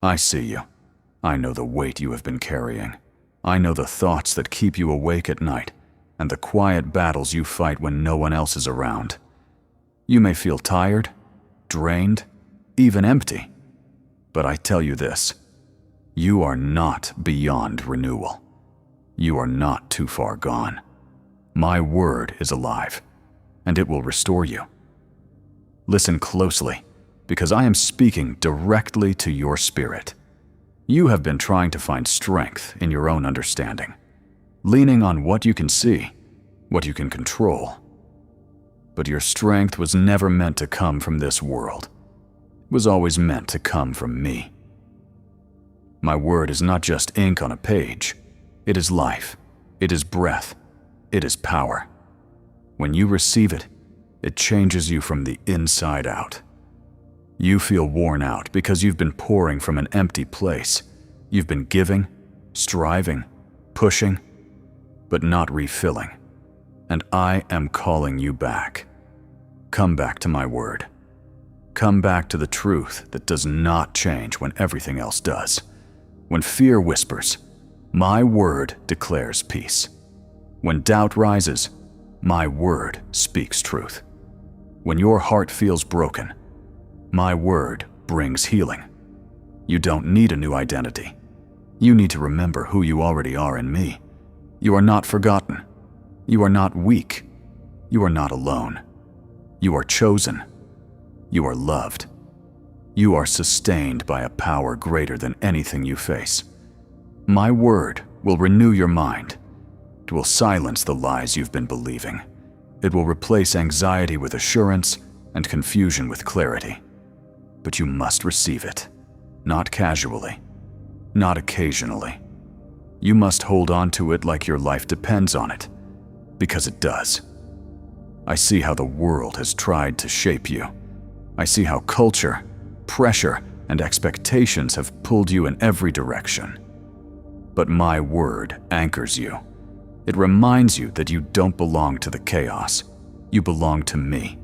I see you. I know the weight you have been carrying. I know the thoughts that keep you awake at night, and the quiet battles you fight when no one else is around. You may feel tired, drained, even empty. But I tell you this, you are not beyond renewal. You are not too far gone. My word is alive, and it will restore you. Listen closely, because I am speaking directly to your spirit. You have been trying to find strength in your own understanding, leaning on what you can see, what you can control. But your strength was never meant to come from this world. It was always meant to come from me. My word is not just ink on a page. It is life. It is breath. It is power. When you receive it, it changes you from the inside out. You feel worn out because you've been pouring from an empty place. You've been giving, striving, pushing, but not refilling. And I am calling you back. Come back to my word. Come back to the truth that does not change when everything else does. When fear whispers, my word declares peace. When doubt rises, my word speaks truth. When your heart feels broken, my word brings healing. You don't need a new identity. You need to remember who you already are in me. You are not forgotten. You are not weak. You are not alone. You are chosen. You are loved. You are sustained by a power greater than anything you face. My word will renew your mind. It will silence the lies you've been believing. It will replace anxiety with assurance and confusion with clarity. But you must receive it, not casually, not occasionally. You must hold on to it like your life depends on it, because it does. I see how the world has tried to shape you. I see how culture, pressure, and expectations have pulled you in every direction. But my word anchors you. It reminds you that you don't belong to the chaos. You belong to me.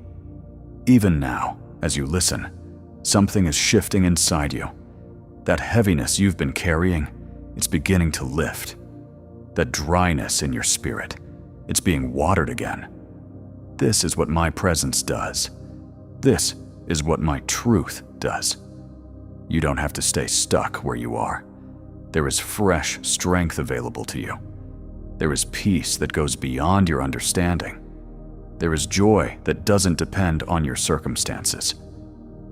Even now, as you listen, something is shifting inside you. That heaviness you've been carrying, it's beginning to lift. That dryness in your spirit, it's being watered again. This is what my presence does. This is what my truth does. You don't have to stay stuck where you are. There is fresh strength available to you. There is peace that goes beyond your understanding. There is joy that doesn't depend on your circumstances.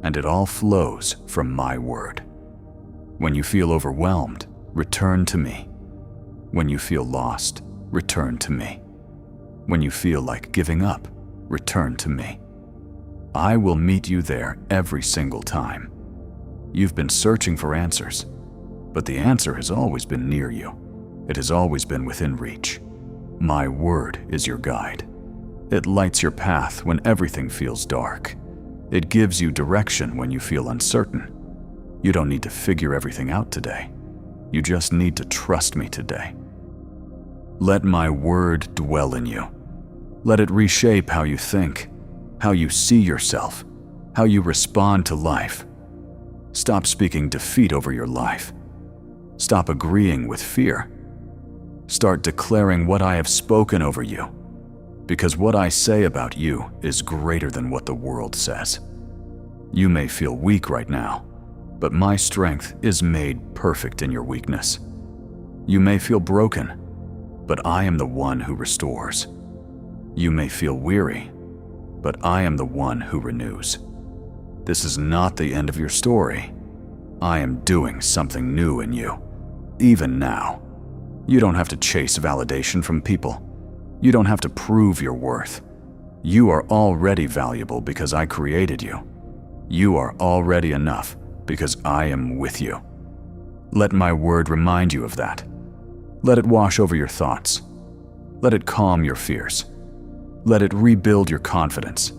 And it all flows from my word. When you feel overwhelmed, return to me. When you feel lost, return to me. When you feel like giving up, return to me. I will meet you there every single time. You've been searching for answers, but the answer has always been near you. It has always been within reach. My word is your guide. It lights your path when everything feels dark. It gives you direction when you feel uncertain. You don't need to figure everything out today. You just need to trust me today. Let my word dwell in you. Let it reshape how you think, how you see yourself, how you respond to life. Stop speaking defeat over your life. Stop agreeing with fear. Start declaring what I have spoken over you, because what I say about you is greater than what the world says. You may feel weak right now, but my strength is made perfect in your weakness. You may feel broken, but I am the one who restores. You may feel weary, but I am the one who renews. This is not the end of your story. I am doing something new in you, even now. You don't have to chase validation from people. You don't have to prove your worth. You are already valuable because I created you. You are already enough because I am with you. Let my word remind you of that. Let it wash over your thoughts. Let it calm your fears. Let it rebuild your confidence,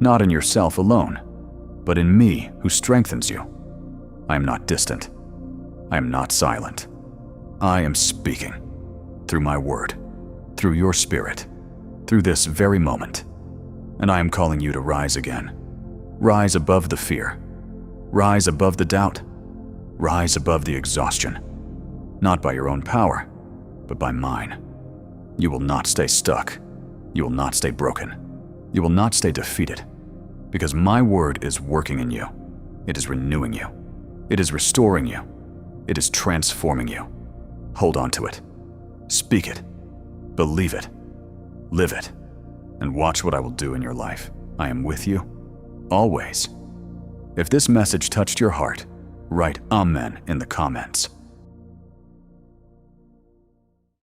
not in yourself alone, but in me who strengthens you. I am not distant. I am not silent. I am speaking through my word, through your spirit, through this very moment. And I am calling you to rise again. Rise above the fear. Rise above the doubt. Rise above the exhaustion. Not by your own power, but by mine. You will not stay stuck. You will not stay broken. You will not stay defeated. Because my word is working in you. It is renewing you. It is restoring you. It is transforming you. Hold on to it. Speak it. Believe it. Live it. And watch what I will do in your life. I am with you, always. If this message touched your heart, write Amen in the comments.